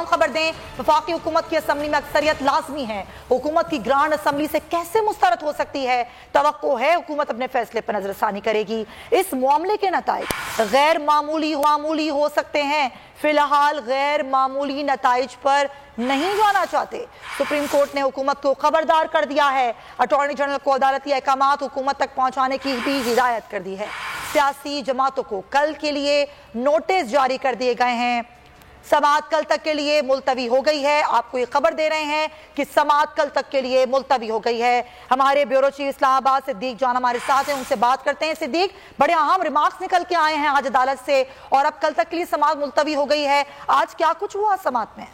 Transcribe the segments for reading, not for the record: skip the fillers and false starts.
खबर दें, वफाकी हुकूमत की असम्बली में अक्सरियत लाजमी है। हुकूमत की ग्रांड असम्बली से कैसे मुस्तरद हो सकती है? तवक्को है हुकूमत अपने फैसले पर नजरसानी करेगी। इस मामले के नताइज गैर मामूली हो सकते हैं। फिलहाल गैर मामूली नताइज पर नहीं जाना चाहते। सुप्रीम कोर्ट ने हुकूमत को खबरदार कर दिया है। अटॉर्नी जनरल को अदालती अहकामात हुकूमत तक पहुंचाने की भी हिदायत कर दी है। सियासी जमातों को कल के लिए नोटिस जारी कर दिए गए हैं। समाअत कल तक के लिए मुलतवी हो गई है। आपको ये खबर दे रहे हैं कि समाअत कल तक के लिए मुलतवी हो गई है। हमारे ब्यूरो चीफ इस्लामाबाद सिद्दीक जान हमारे साथ हैं, उनसे बात करते हैं। सिद्दीक, बड़े अहम रिमार्क्स निकल के आए हैं आज अदालत से और अब कल तक के लिए समाअत मुलतवी हो गई है। आज क्या कुछ हुआ समाअत में?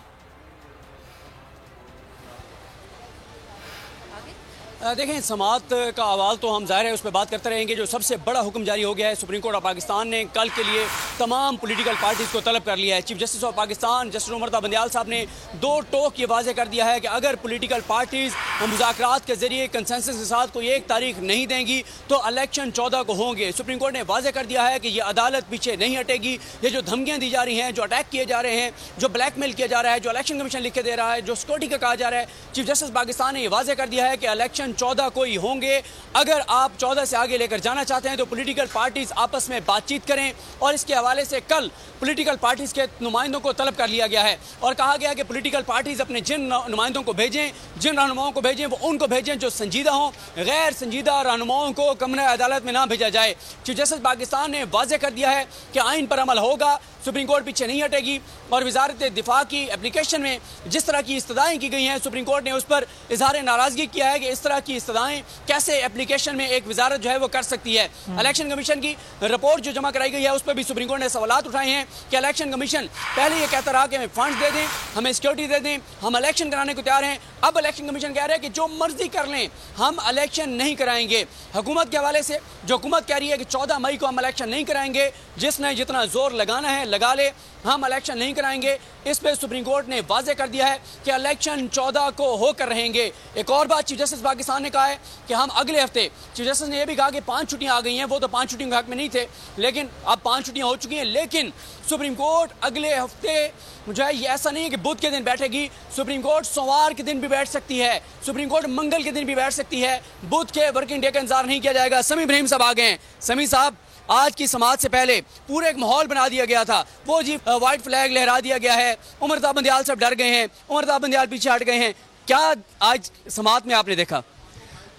देखें, समाअत का आवाज़ तो हम ज़ाहिर है उस पर बात करते रहेंगे। जो सबसे बड़ा हुक्म जारी हो गया है, सुप्रीम कोर्ट ऑफ पाकिस्तान ने कल के लिए तमाम पॉलिटिकल पार्टीज़ को तलब कर लिया है। Chief justice of Pakistan justice Umar Bandial साहब ने दो टोक ये वाज़े कर दिया है कि अगर पॉलिटिकल पार्टीज़ मुज़ाकरात के जरिए कंसेंसस के साथ कोई एक तारीख नहीं देंगी तो इलेक्शन 14 को होंगे। सुप्रीम कोर्ट ने वाज़े कर दिया है कि ये अदालत पीछे नहीं हटेगी। ये जो धमकियाँ दी जा रही हैं, जो अटैक किए जा रहे हैं, जो ब्लैकमेल किया जा रहा है, जो इलेक्शन कमीशन लिख के दे रहा है, जो सिक्योरिटी का कहा जा रहा है, चीफ जस्टिस पाकिस्तान ने ये वाज़े कर दिया है कि इलेक्शन 14 को ही होंगे। अगर आप 14 से आगे लेकर जाना चाहते हैं तो पॉलिटिकल पार्टीज आपस में बातचीत करें। और इसके हवाले से कल पॉलिटिकल पार्टीज के नुमाइंदों को तलब कर लिया गया है और कहा गया कि पॉलिटिकल पार्टीज अपने जिन नुमाइंदों को भेजें, जिन रहनुमाओं को भेजें, वो उनको भेजें जो संजीदा हों। गैर संजीदा रहनुमाओं को कमरे अदालत में ना भेजा जाए। चीफ जस्टिस पाकिस्तान ने वाज़े कर दिया है कि आइन पर अमल होगा, सुप्रीम कोर्ट पीछे नहीं हटेगी। और वजारत दिफा की एप्लीकेशन में जिस तरह की इस्तदाएँ की गई हैं, सुप्रीम कोर्ट ने उस पर इजहार नाराजगी किया है कि इस तरह की इस्तदाएँ कैसे एप्लीकेशन में एक वजारत जो है वो कर सकती है। इलेक्शन कमीशन की रिपोर्ट जो जमा कराई गई है उस पर भी सुप्रीम कोर्ट ने सवालात उठाए हैं कि इलेक्शन कमीशन पहले ये कहता रहा कि हमें फंड्स दे दें, हमें सिक्योरिटी दे दें, हम इलेक्शन कराने को तैयार हैं। अब इलेक्शन कमीशन कह रहे हैं कि जो मर्जी कर लें, हम इलेक्शन नहीं कराएंगे। हुकूमत के हवाले से जो हुकूमत कह रही है कि 14 मई को हम इलेक्शन नहीं कराएंगे, जिसने जितना जोर लगाना है लगा ले, हम इलेक्शन नहीं कराएंगे। इस पर सुप्रीम कोर्ट ने वाज़े कर दिया है कि इलेक्शन 14 को होकर रहेंगे। एक और बात चीफ जस्टिस पाकिस्तान ने कहा है कि हम अगले हफ्ते, चीफ जस्टिस ने यह भी कहा कि 5 छुट्टियां आ गई हैं। वो तो 5 छुट्टियों के हक में नहीं थे, लेकिन अब 5 छुट्टियां हो चुकी हैं। लेकिन सुप्रीम कोर्ट अगले हफ्ते जो है ये ऐसा नहीं है कि बुध के दिन बैठेगी। सुप्रीम कोर्ट सोमवार के दिन भी बैठ सकती है, सुप्रीम कोर्ट मंगल के दिन भी बैठ सकती है। बुध के वर्किंग डे का इंतजार नहीं किया जाएगा। समी इब्राहिम साहब आ गए हैं। समी साहब, आज की समाअत से पहले पूरे एक माहौल बना दिया गया था, वो जी व्हाइट फ्लैग लहरा दिया गया है। उमर बंदियाल साहब डर गए हैं, उमर बंदियाल पीछे हट गए हैं। क्या आज समाअत में आपने देखा?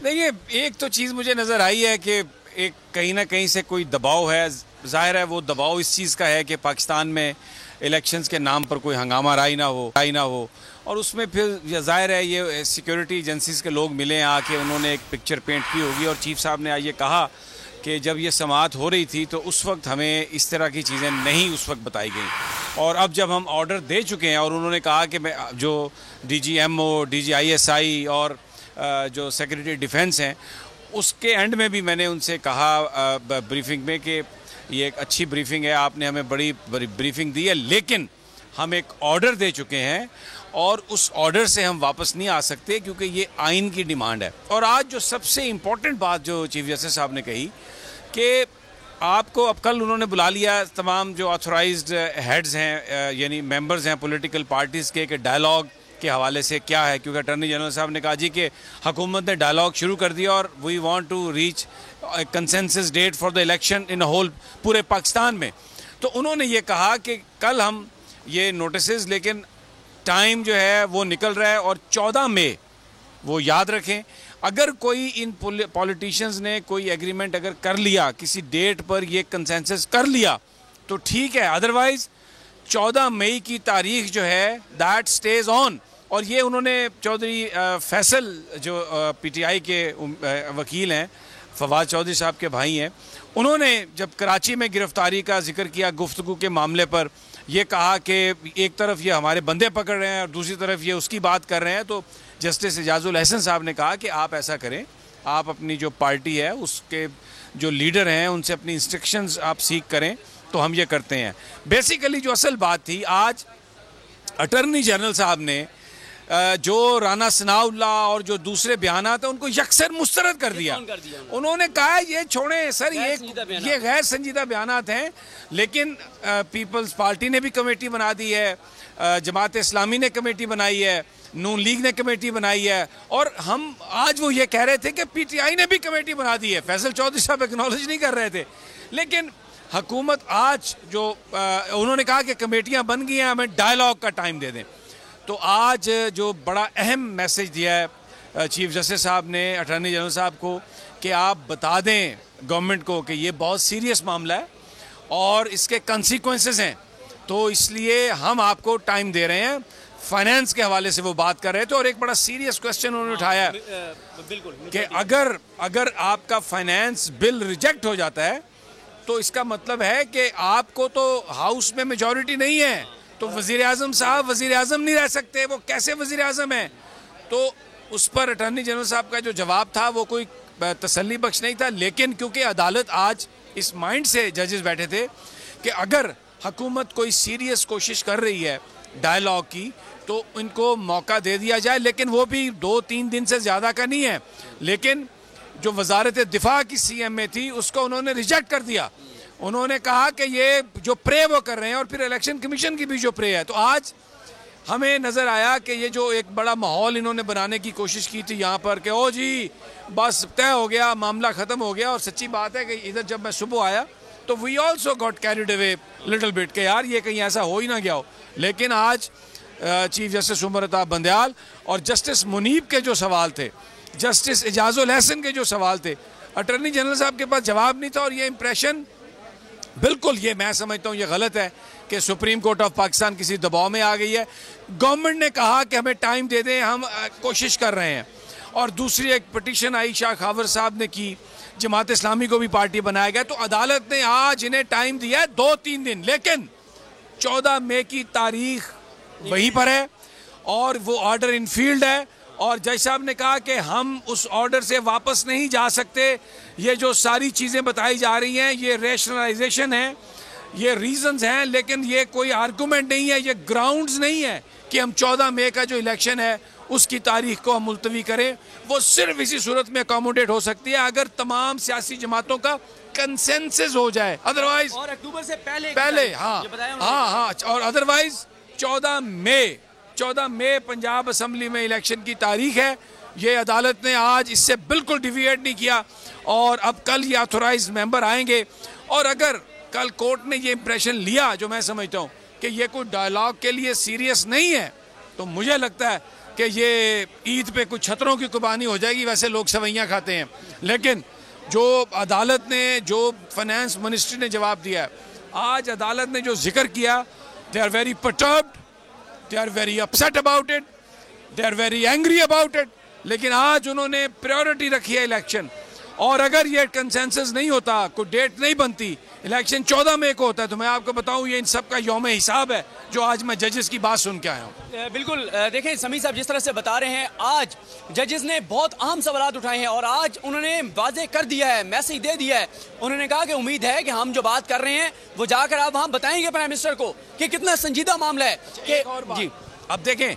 देखिए, एक तो चीज़ मुझे नज़र आई है कि एक कहीं ना कहीं से कोई दबाव है। जाहिर है वो दबाव इस चीज़ का है कि पाकिस्तान में इलेक्शंस के नाम पर कोई हंगामा राई ना हो। और उसमें फिर जाहिर है ये सिक्योरिटी एजेंसीज के लोग मिले आके, उन्होंने एक पिक्चर पेंट की होगी। और चीफ साहब ने ये कहा कि जब ये समाअत हो रही थी तो उस वक्त हमें इस तरह की चीज़ें नहीं उस वक्त बताई गई। और अब जब हम ऑर्डर दे चुके हैं और उन्होंने कहा कि मैं जो DGMO, DGISI और जो सेक्रेटरी डिफेंस हैं, उसके एंड में भी मैंने उनसे कहा ब्रीफिंग में कि ये एक अच्छी ब्रीफिंग है, आपने हमें बड़ी ब्रीफिंग दी है, लेकिन हम एक ऑर्डर दे चुके हैं और उस ऑर्डर से हम वापस नहीं आ सकते क्योंकि ये आइन की डिमांड है। और आज जो सबसे इम्पोर्टेंट बात जो चीफ जस्टिस साहब ने कही कि आपको अब कल उन्होंने बुला लिया तमाम जो ऑथोराइज्ड हेड्स हैं, यानी मेंबर्स हैं पॉलिटिकल पार्टीज़ के डायलॉग के हवाले से क्या है, क्योंकि अटॉर्नी जनरल साहब ने कहा जी कि हुकूमत ने डायलॉग शुरू कर दिया और we want to reach consensus date for the election in whole पूरे पाकिस्तान में। तो उन्होंने ये कहा कि कल हम ये नोटिस, लेकिन टाइम जो है वो निकल रहा है और 14 मई वो याद रखें। अगर कोई इन पॉलिटिशियंस ने कोई एग्रीमेंट अगर कर लिया, किसी डेट पर ये कंसेंसस कर लिया तो ठीक है, अदरवाइज 14 मई की तारीख जो है दैट स्टेज ऑन। और ये उन्होंने चौधरी फैसल जो PTI के वकील हैं, फवाद चौधरी साहब के भाई हैं, उन्होंने जब कराची में गिरफ्तारी का जिक्र किया गुफ्तगू के मामले पर, ये कहा कि एक तरफ ये हमारे बंदे पकड़ रहे हैं और दूसरी तरफ ये उसकी बात कर रहे हैं। तो जस्टिस एजाजुल हसन साहब ने कहा कि आप ऐसा करें, आप अपनी जो पार्टी है उसके जो लीडर हैं उनसे अपनी इंस्ट्रक्शंस आप सीख करें, तो हम ये करते हैं। बेसिकली जो असल बात थी, आज अटॉर्नी जनरल साहब ने जो राना सनाउल्ला और जो दूसरे बयानात हैं उनको यकसर मुस्तरद कर दिया। उन्होंने कहा ये छोड़ें सर, ये गैर संजीदा बयानात हैं। लेकिन पीपल्स पार्टी ने भी कमेटी बना दी है, जमात इस्लामी ने कमेटी बनाई है, नून लीग ने कमेटी बनाई है, और हम आज वो ये कह रहे थे कि पीटीआई ने भी कमेटी बना दी है। फैसल चौधरी साहब एक्नॉलेज नहीं कर रहे थे, लेकिन हुकूमत आज जो उन्होंने कहा कि कमेटियां बन गई हैं, हमें डायलॉग का टाइम दे दें। तो आज जो बड़ा अहम मैसेज दिया है चीफ जस्टिस साहब ने अटॉर्नी जनरल साहब को कि आप बता दें गवर्नमेंट को कि ये बहुत सीरियस मामला है और इसके कंसिक्वेंसेस हैं, तो इसलिए हम आपको टाइम दे रहे हैं। फाइनेंस के हवाले से वो बात कर रहे थे और एक बड़ा सीरियस क्वेश्चन उन्होंने उठाया कि अगर आपका फाइनेंस बिल रिजेक्ट हो जाता है तो इसका मतलब है कि आपको तो हाउस में मेजॉरिटी नहीं है, तो वजीर आजम साहब वजीर आजम नहीं रह सकते, वो कैसे वजीर आजम है? तो उस पर अटॉर्नी जनरल साहब का जो जवाब था वो कोई तसल्ली बख्श नहीं था। लेकिन क्योंकि अदालत आज इस माइंड से जजेस बैठे थे कि अगर हुकूमत कोई सीरियस कोशिश कर रही है डायलॉग की तो इनको मौका दे दिया जाए, लेकिन वो भी 2-3 दिन से ज़्यादा का नहीं है। लेकिन जो वजारत दिफा की सीएम में थी उसको उन्होंने रिजेक्ट कर दिया। उन्होंने कहा कि ये जो प्रे वो कर रहे हैं और फिर इलेक्शन कमीशन की भी जो प्रे है। तो आज हमें नज़र आया कि ये जो एक बड़ा माहौल इन्होंने बनाने की कोशिश की थी यहाँ पर कि ओ जी बस तय हो गया, मामला ख़त्म हो गया। और सच्ची बात है कि इधर जब मैं सुबह आया तो we also got carried away little bit के यार ये कहीं ऐसा हो ही ना गया हो। लेकिन आज चीफ जस्टिस उमर अता बंदयाल और जस्टिस मुनीब के जो सवाल थे, जस्टिस एजाजुल हसन के जो सवाल थे, अटॉर्नी जनरल साहब के पास जवाब नहीं था। और ये इंप्रेशन बिल्कुल, ये मैं समझता हूँ ये गलत है कि सुप्रीम कोर्ट ऑफ पाकिस्तान किसी दबाव में आ गई है। गवर्नमेंट ने कहा कि हमें टाइम दे दें, हम कोशिश कर रहे हैं। और दूसरी एक पिटीशन आई शाह खावर साहब ने की, जमात इस्लामी को भी पार्टी बनाया गया, तो अदालत ने आज इन्हें टाइम दिया है 2-3 दिन। लेकिन 14 मई की तारीख वहीं पर है और वो ऑर्डर इन फील्ड है। और जज साहब ने कहा कि हम उस ऑर्डर से वापस नहीं जा सकते। ये जो सारी चीज़ें बताई जा रही हैं ये रैशनलाइजेशन है, ये रीजंस हैं, लेकिन ये कोई आर्गूमेंट नहीं है, ये ग्राउंड्स नहीं है कि हम 14 मई का जो इलेक्शन है उसकी तारीख को हम मुलतवी करें। वो सिर्फ इसी सूरत में अकोमोडेट हो सकती है अगर तमाम सियासी जमातों का कंसेंसस हो जाए, अदरवाइज और अक्टूबर से पहले हाँ और अदरवाइज 14 मई पंजाब असम्बली में इलेक्शन की तारीख है। ये अदालत ने आज इससे बिल्कुल डिविएट नहीं किया। और अब कल ये ऑथोराइज्ड मेंबर आएंगे और अगर कल कोर्ट ने ये इंप्रेशन लिया, जो मैं समझता हूँ कि ये कोई डायलॉग के लिए सीरियस नहीं है, तो मुझे लगता है कि ये ईद पे कुछ छतरों की कुर्बानी हो जाएगी। वैसे लोग सवैयाँ खाते हैं, लेकिन जो अदालत ने, जो फाइनेंस मिनिस्ट्री ने जवाब दिया है, आज अदालत ने जो जिक्र किया, they are very perturbed, they are very upset about it, they are very angry about it। लेकिन आज उन्होंने प्रायोरिटी रखी है इलेक्शन। और अगर ये कंसेंसस नहीं होता, कोई डेट नहीं बनती, इलेक्शन 14 मई को होता है, तो मैं आपको बताऊं ये इन सब का यौम हिसाब है जो आज मैं जजेस की बात सुन के आया हूँ। बिल्कुल, देखें समी साहब जिस तरह से बता रहे हैं, आज जजेस ने बहुत अहम सवाल उठाए हैं और आज उन्होंने वाजे कर दिया है, मैसेज दे दिया है। उन्होंने कहा कि उम्मीद है कि हम जो बात कर रहे हैं वो जाकर आप वहाँ बताएंगे प्राइम मिनिस्टर को कि कितना संजीदा मामला है। कि जी अब देखें,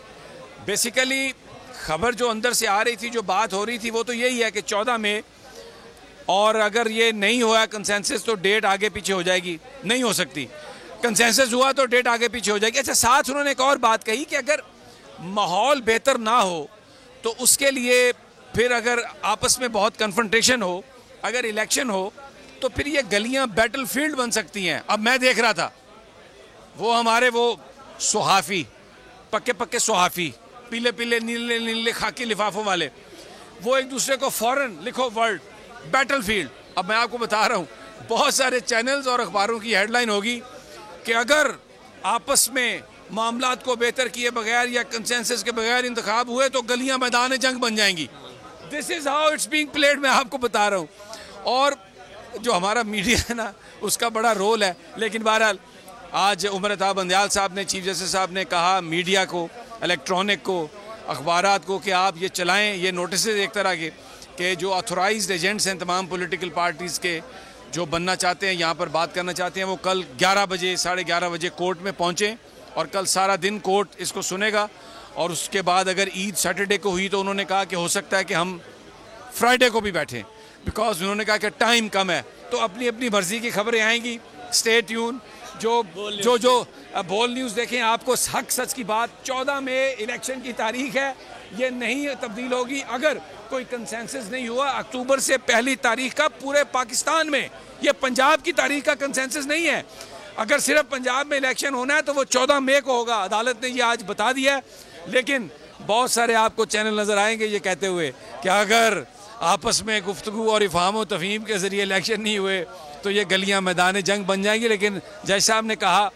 बेसिकली खबर जो अंदर से आ रही थी, जो बात हो रही थी, वो तो यही है कि 14 मई, और अगर ये नहीं हुआ कंसेंसस तो डेट आगे पीछे हो जाएगी, नहीं हो सकती। कंसेंसस हुआ तो डेट आगे पीछे हो जाएगी। अच्छा, साथ उन्होंने एक और बात कही कि अगर माहौल बेहतर ना हो तो उसके लिए फिर अगर आपस में बहुत कन्फ्रंटेशन हो, अगर इलेक्शन हो, तो फिर ये गलियां बैटल फील्ड बन सकती हैं। अब मैं देख रहा था वो हमारे वो सुहाफी, पक्के सुहाफी, पीले पीले नीले नीले खाकी लिफाफों वाले, वो एक दूसरे को फॉरेन लिखो वर्ल्ड बैटल फील्ड। अब मैं आपको बता रहा हूँ, बहुत सारे चैनल्स और अखबारों की हेडलाइन होगी कि अगर आपस में मामलात को बेहतर किए बगैर या कंसेंसस के बगैर इंतखाब हुए तो गलियां मैदान जंग बन जाएंगी। This is how it's being played, मैं आपको बता रहा हूँ। और जो हमारा मीडिया है ना, उसका बड़ा रोल है। लेकिन बहरहाल आज उमर अता बंदयाल साहब ने, चीफ जस्टिस साहब ने कहा मीडिया को, इलेक्ट्रॉनिक को, अखबारात को कि आप ये चलाएं, ये नोटिस एक तरह के जो ऑथोराइज्ड एजेंट्स हैं तमाम पॉलिटिकल पार्टीज़ के, जो बनना चाहते हैं, यहाँ पर बात करना चाहते हैं, वो कल 11 बजे 11:30 बजे कोर्ट में पहुँचें और कल सारा दिन कोर्ट इसको सुनेगा और उसके बाद अगर ईद सैटरडे को हुई तो उन्होंने कहा कि हो सकता है कि हम फ्राइडे को भी बैठें, बिकॉज उन्होंने कहा कि टाइम कम है। तो अपनी अपनी मर्जी की खबरें आएंगी। Stay tune. जो बोल न्यूज़ देखें, आपको हक सच की बात, 14 मई इलेक्शन की तारीख है, ये नहीं तब्दील होगी अगर कोई कंसेंसस नहीं हुआ अक्टूबर से पहली तारीख का पूरे पाकिस्तान में। ये पंजाब की तारीख का कंसेंसस नहीं है। अगर सिर्फ पंजाब में इलेक्शन होना है तो वो 14 मई को होगा। अदालत ने ये आज बता दिया है। लेकिन बहुत सारे आपको चैनल नज़र आएंगे ये कहते हुए कि अगर आपस में गुफ्तगू और इफ़हाम व तफ़हीम के ज़रिए इलेक्शन नहीं हुए तो ये गलियां मैदान जंग बन जाएंगी। लेकिन जज साहब ने कहा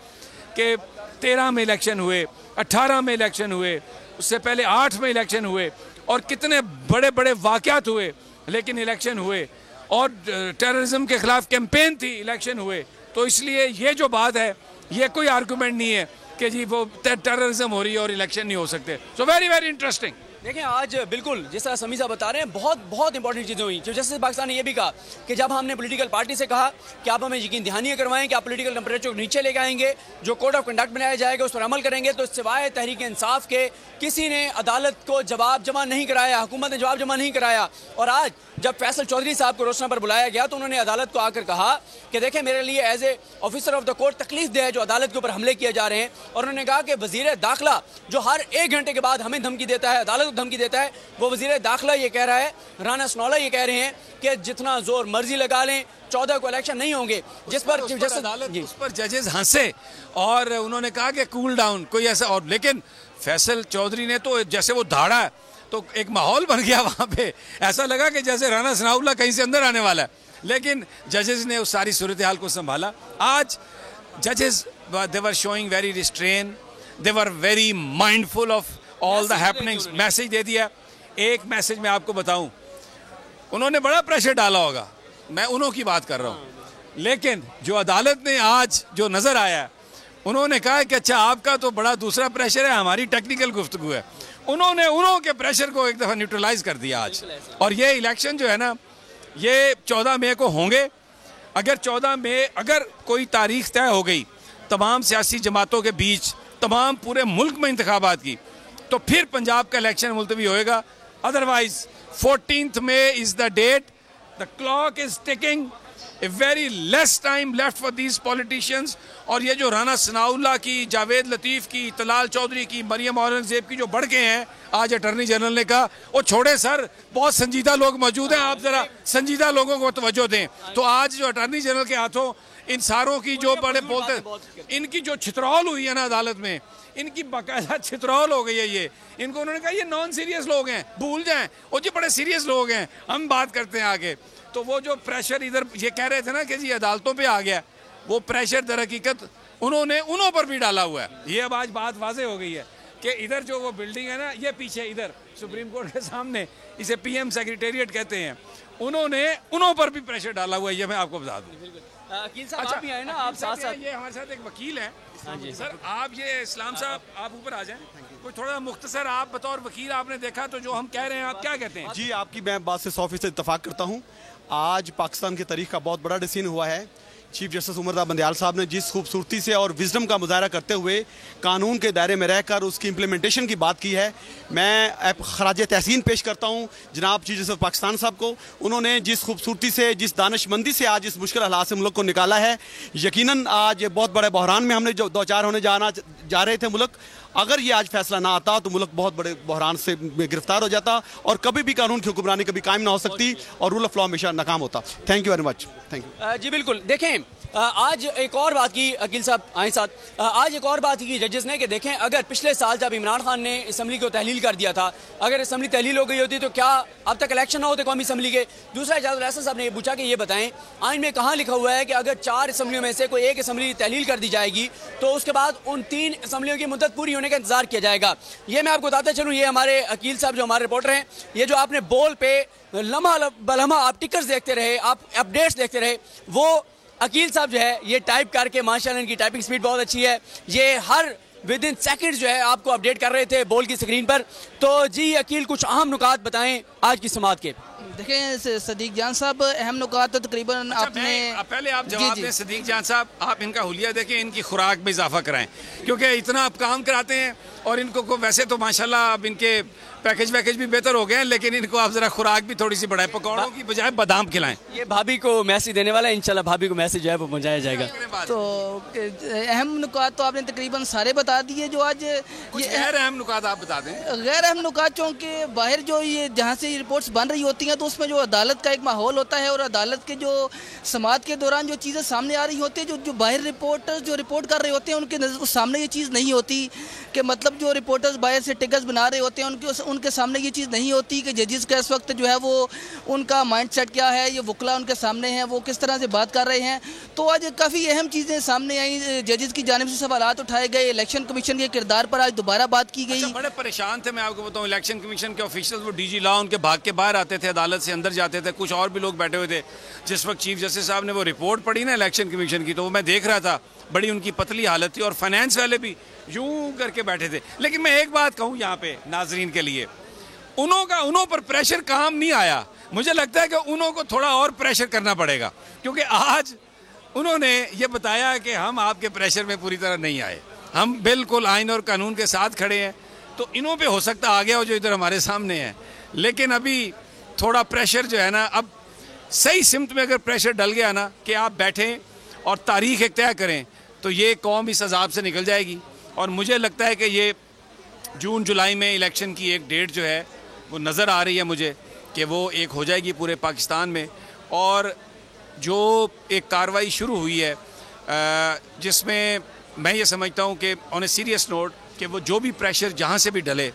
कि 13 में इलेक्शन हुए, 18 में इलेक्शन हुए, उससे पहले 8 में इलेक्शन हुए और कितने बड़े बड़े वाक़यात हुए, लेकिन इलेक्शन हुए। और टेररिज्म के ख़िलाफ़ कैंपेन थी, इलेक्शन हुए। तो इसलिए ये जो बात है ये कोई आर्गूमेंट नहीं है कि जी वो टेररिज्म हो रही है और इलेक्शन नहीं हो सकते। So very very interesting. देखें, आज बिल्कुल जिस तरह समी साहब बता रहे हैं, बहुत इंपॉर्टेंट चीज़ें हुई। चीफ जस्टिस पाकिस्तान ने यह भी कहा कि जब हमने पॉलिटिकल पार्टी से कहा कि आप हमें यकीन दहानी करवाएं कि आप पॉलिटिकल टेम्परेचर को नीचे लेके आएंगे, जो कोड ऑफ कंडक्ट बनाया जाएगा उस पर अमल करेंगे, तो सिवाय तहरीक इंसाफ के किसी ने अदालत को जवाब जमा नहीं कराया, हुकूमत ने जवाब जमा नहीं कराया। और आज जब फैसल चौधरी साहब को रोशना पर बुलाया गया तो उन्होंने अदालत को आकर कहा कि देखें, मेरे लिए as a officer of the court तकलीफ दे है जो अदालत के ऊपर हमले किए जा रहे हैं। और उन्होंने कहा कि वजीर दाखिला जो हर 1 घंटे के बाद हमें धमकी देता है, अदालत को धमकी देता है, वो वजीर दाखिला ये कह रहा है, राना सनौला ये कह रहे हैं कि जितना जोर मर्जी लगा लें 14 को इलेक्शन नहीं होंगे। जिस पर उस पर जजेस हंसे और उन्होंने कहा कि कूल डाउन, कोई ऐसा। और लेकिन फैसल चौधरी ने तो जैसे वो धाड़ा तो एक माहौल बन गया वहाँ पे, ऐसा लगा कि जैसे राना सनाउल्लाह कहीं से अंदर आने वाला है। लेकिन जजेस ने उस सारी सूरत हाल को संभाला। आज जजेस they were showing very restrain, they were very mindful of all the happenings. Message दे दिया। एक मैसेज मैं आपको बताऊं, उन्होंने बड़ा प्रेशर डाला होगा, मैं उन्हों की बात कर रहा हूं, लेकिन जो अदालत ने आज जो नजर आया, उन्होंने कहा कि अच्छा आपका तो बड़ा दूसरा प्रेशर है, हमारी टेक्निकल गुफ्तगू है। उन्होंने उन्हों के प्रेशर को एक दफा न्यूट्रलाइज कर दिया आज। और ये इलेक्शन जो है ना, ये 14 मई को होंगे। अगर 14 मई अगर कोई तारीख तय हो गई तमाम सियासी जमातों के बीच, तमाम पूरे मुल्क में इंतखाबात की, तो फिर पंजाब का इलेक्शन मुलतवी होएगा। Otherwise 14th May is the date. The clock is ticking. A very less time left for these politicians. और ये जो राना सनाउल्लाह की, जावेद लतीफ़ की, तलाल चौधरी की, मरियम औरंगजेब की जो बढ़ गए हैं, आज अटर्नी जनरल ने कहा वो छोड़े सर, बहुत संजीदा लोग मौजूद हैं, आप जरा संजीदा लोगों को तवज्जो दें। तो आज जो अटर्नी जनरल के हाथों इन सारों की जो बड़े बोलते, इनकी जो छितरौल हुई है ना अदालत में, इनकी बाकायदा छितरौल हो गई है। ये इनको उन्होंने कहा ये नॉन सीरियस लोग हैं, भूल जाएं, वो जी बड़े सीरियस लोग हैं, हम बात करते हैं आगे। तो वो जो प्रेशर इधर ये कह रहे थे ना कि जी अदालतों पे आ गया, वो प्रेशर दर हकीकत उन्होंने उन्हों पर भी डाला हुआ है। ये अब आज बात वाजे हो गई है कि इधर जो वो बिल्डिंग है ना, ये पीछे इधर सुप्रीम कोर्ट के सामने, इसे PM सेक्रेटेरिएट कहते हैं, उन्होंने उन्हों पर भी प्रेशर डाला हुआ है। ये मैं आपको बता दूं। वकील साहब आप भी आए ना, आप साथ साथ। ये हमारे साथ एक वकील हैं। सर आप ये इस्लाम साहब आप ऊपर आ जाएं, कोई थोड़ा मुख्तसर आप बतौर वकील आपने देखा तो जो हम कह रहे हैं आप क्या कहते हैं? जी, आपकी मैं बात से 100% इत्तेफाक करता हूँ। आज पाकिस्तान की तारीख का बहुत बड़ा डिसीजन हुआ है। चीफ जस्टिस उमर बंदयाल साहब ने जिस खूबसूरती से और विजडम का मुजाहरा करते हुए कानून के दायरे में रहकर उसकी इम्प्लीमेंटेशन की बात की है, मैं खराज तहसीन पेश करता हूँ जनाब चीफ जस्टिस पाकिस्तान साहब को। उन्होंने जिस खूबसूरती से, जिस दानिशमंदी से आज इस मुश्किल हालात से मुल्क को निकाला है, यकीनन आज बहुत बड़े बहरान में हमने जो 2-4 होने जा रहे थे मुल्क, अगर ये आज फैसला ना आता तो मुल्क बहुत बड़े बहरान से गिरफ्तार हो जाता और कभी भी कानून की हुक्मरानी कभी कायम ना हो सकती और रूल ऑफ लॉ हमेशा नाकाम होता। Thank you very much. Thank you. जी बिल्कुल। देखें, आज एक और बात की अकील साहब आए साथ, आज एक और बात की जजेस ने कि देखें, अगर पिछले साल जब इमरान खान ने असम्बली को तहलील कर दिया था, अगर असम्बली तहलील हो गई होती तो क्या अब तक इलेक्शन ना होते कौमी असम्बली के? दूसरा इजाज़ुल एहसन साहब ने ये पूछा कि ये बताएं आइन में कहाँ लिखा हुआ है कि अगर 4 असम्बलियों में से कोई एक असम्बली तहलील कर दी जाएगी तो उसके बाद उन 3 असम्बलियों की मुद्दत पूरी होने का इंतजार किया जाएगा। ये मैं आपको बताते चलूँ, ये हमारे अकील साहब जो हमारे रिपोर्टर हैं, ये जो आपने बोल पे लम्हा बलम्हा आप टिकर्स देखते रहे, आप अपडेट्स देखते रहे, वो अकील साहब जो है ये टाइप करके, माशाल्लाह इनकी टाइपिंग स्पीड बहुत अच्छी है, ये हर विद इन सेकेंड जो है आपको अपडेट कर रहे थे बोल की स्क्रीन पर। तो जी अकील, कुछ अहम नुकात बताएं आज की समात के। देखें सदीक जान साहब, अहम नुकात तो तकरीबन आपने पहले आप जवाब दें सदीक जान साहब, आप इनका हुलिया देखें, इनकी खुराक में इजाफा कराएं, क्योंकि इतना आप काम कराते हैं और इनको को वैसे तो माशाल्लाह अब इनके पैकेज भी बेहतर हो गए हैं, लेकिन इनको आप जरा खुराक भी थोड़ी सी बढ़ाएं, पकौड़ों की बजाय बादाम खिलाएं। ये भाभी को मैसेज देने वाला है, इंशाल्लाह भाभी को मैसेज जो है वो पहुंचाया जाएगा। तो अहम नुकात तो आपने तकरीबन सारे बता दिए। जो आज ये गैर अहम नुकात आप बता दें। गैर अहम नुकात चूँकि बाहर जो ये जहाँ से रिपोर्ट्स बन रही होती हैं तो उसमें जो अदालत का एक माहौल होता है और अदालत के जो समात के दौरान जो चीज़ें सामने आ रही होती है, जो बाहर रिपोर्टर्स जो रिपोर्ट कर रहे होते हैं उनके सामने ये चीज़ नहीं होती कि मतलब जो रिपोर्टर्स बाहर से टिकट्स बना रहे होते हैं उनके सामने ये चीज़ नहीं होती कि जजेस का इस वक्त जो है वो उनका माइंड सेट क्या है, ये वकला उनके सामने हैं, वो किस तरह से बात कर रहे हैं। तो आज काफ़ी अहम चीज़ें सामने आई, जजेस की जानिब से सवालात उठाए गए, इलेक्शन कमीशन के किरदार पर आज दोबारा बात की गई। बड़े परेशान थे, मैं आपको बताऊं, इलेक्शन कमीशन के ऑफिशियल्स, वो डीजी लॉ उनके भाग के बाहर आते थे, अदालत से अंदर जाते थे, कुछ और भी लोग बैठे हुए थे। जिस वक्त चीफ जस्टिस साहब ने वो रिपोर्ट पढ़ी ना इलेक्शन कमीशन की, तो वो मैं देख रहा था, बड़ी उनकी पतली हालत थी और फाइनेंस वाले भी यूं करके बैठे थे। लेकिन मैं एक बात कहूं यहाँ पे नाजरीन के लिए, उन्हों पर प्रेशर काम नहीं आया। मुझे लगता है कि उन्हों को थोड़ा और प्रेशर करना पड़ेगा, क्योंकि आज उन्होंने ये बताया कि हम आपके प्रेशर में पूरी तरह नहीं आए, हम बिल्कुल आइन और कानून के साथ खड़े हैं। तो इन्हों पे हो सकता आ गया हो जो इधर हमारे सामने है, लेकिन अभी थोड़ा प्रेशर जो है ना, अब सही सिमत में अगर प्रेशर डल गया ना कि आप बैठें और तारीख एक तय करें, तो ये कौम इस अजाब से निकल जाएगी। और मुझे लगता है कि ये जून जुलाई में इलेक्शन की एक डेट जो है वो नज़र आ रही है मुझे कि वो एक हो जाएगी पूरे पाकिस्तान में। और जो एक कार्रवाई शुरू हुई है जिसमें मैं ये समझता हूँ कि ऑन ए सीरियस नोट कि वो जो भी प्रेशर जहाँ से भी डले,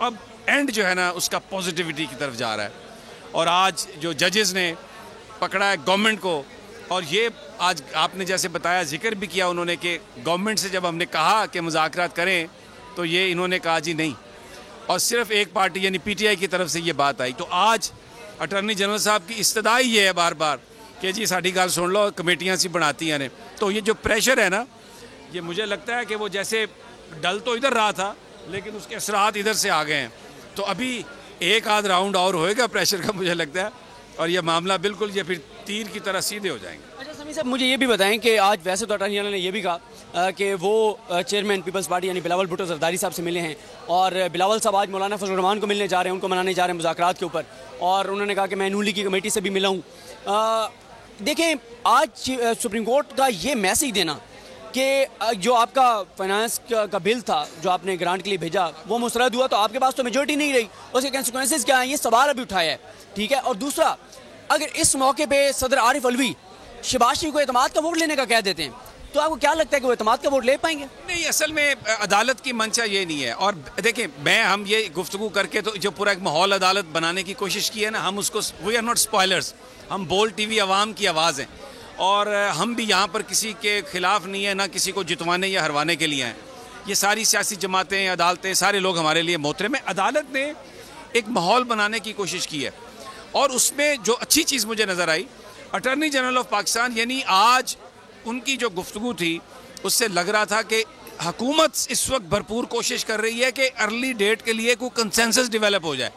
अब एंड जो है ना उसका पॉजिटिविटी की तरफ जा रहा है। और आज जो जजेस ने पकड़ा है गवर्नमेंट को, और ये आज आपने जैसे बताया, जिक्र भी किया उन्होंने कि गवर्नमेंट से जब हमने कहा कि मुज़ाकरात करें तो ये इन्होंने कहा जी नहीं, और सिर्फ एक पार्टी यानी पीटीआई की तरफ से ये बात आई। तो आज अटॉर्नी जनरल साहब की इस्तदाई ये है बार बार कि जी साड़ी गाल सुन लो, कमेटियाँ सी बनाती हैं। तो ये जो प्रेशर है ना, ये मुझे लगता है कि वो जैसे डल तो इधर रहा था लेकिन उसके असरात इधर से आ गए हैं। तो अभी एक आध राउंड और होएगा प्रेशर का मुझे लगता है, और ये मामला बिल्कुल ये फिर तीर की तरह सीधे हो जाएंगे। अच्छा समी साहब, मुझे ये भी बताएं कि आज वैसे तो अटॉर्नी जनरल ने ये भी कहा कि वो चेयरमैन पीपल्स पार्टी यानी बिलावल भुट्टो जरदारी साहब से मिले हैं, और बिलावल साहब आज मौलाना फजल रहमान को मिलने जा रहे हैं, उनको मनाने जा रहे हैं मुज़ाकरात के ऊपर। और उन्होंने कहा कि मैं नून लीग की कमेटी से भी मिला हूँ। देखें, आज सुप्रीम कोर्ट का ये मैसेज देना कि जो आपका फाइनेंस का बिल था जो आपने ग्रांट के लिए भेजा वो मुस्तरद हुआ, तो आपके पास तो मेजोरिटी नहीं रही, उसके कंसिक्वेंसेस क्या हैं, ये सवाल अभी उठाया है। ठीक है। और दूसरा, अगर इस मौके पे सदर आरिफ अलवी शहबाज शरीफ को एतमाद का वोट लेने का कह देते हैं, तो आपको क्या लगता है कि वो एतमाद का वोट ले पाएंगे? नहीं, असल में अदालत की मंशा ये नहीं है। और देखें, हम ये गुफ्तगू करके तो जो पूरा एक माहौल अदालत बनाने की कोशिश की है ना, हम उसको, वी आर नॉट स्पॉयलर्स, हम बोल टीवी आवाम की आवाज़ हैं, और हम भी यहाँ पर किसी के खिलाफ नहीं है, ना किसी को जितवाने या हरवाने के लिए हैं। ये सारी सियासी जमातें, अदालतें, सारे लोग हमारे लिए मोहतरम है। अदालत ने एक माहौल बनाने की कोशिश की है, और उसमें जो अच्छी चीज़ मुझे नज़र आई, अटॉर्नी जनरल ऑफ पाकिस्तान यानी आज उनकी जो गुफ्तगू थी उससे लग रहा था कि हुकूमत इस वक्त भरपूर कोशिश कर रही है कि अर्ली डेट के लिए कोई कंसेंसस डेवलप हो जाए,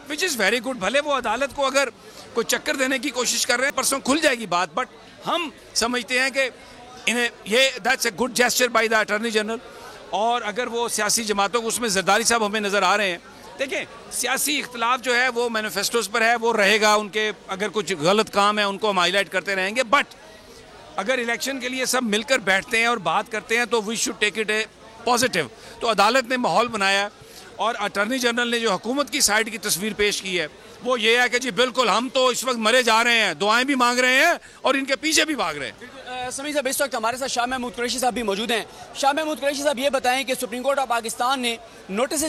विच इज़ वेरी गुड। भले वो अदालत को अगर कोई चक्कर देने की कोशिश कर रहे हैं, परसों खुल जाएगी बात, बट हम समझते हैं कि इन्हें ये that's a good gesture by the attorney general. और अगर वो सियासी जमातों को, उसमें जरदारी साहब हमें नज़र आ रहे हैं, देखें सियासी इख्तलाफ जो है वो मैनिफेस्टोज पर है, वो रहेगा, उनके अगर कुछ गलत काम है उनको हम हाईलाइट करते रहेंगे, बट अगर इलेक्शन के लिए सब मिलकर बैठते हैं और बात करते हैं तो we should take it a positive. तो अदालत ने माहौल बनाया, और अटॉर्नी जनरल ने जो हुकूमत की साइड की तस्वीर पेश की है वो ये है कि जी बिल्कुल हम तो इस वक्त मरे जा रहे हैं, दुआएं भी मांग रहे हैं और इनके पीछे भी भाग रहे हैं। समी साहब, इस वक्त हमारे साथ शाह महमूद कुरैशी साहब भी मौजूद हैं। शाह महमूद कुरैशी साहब, ये बताएं कि सुप्रीम कोर्ट ऑफ पाकिस्तान ने नोटिस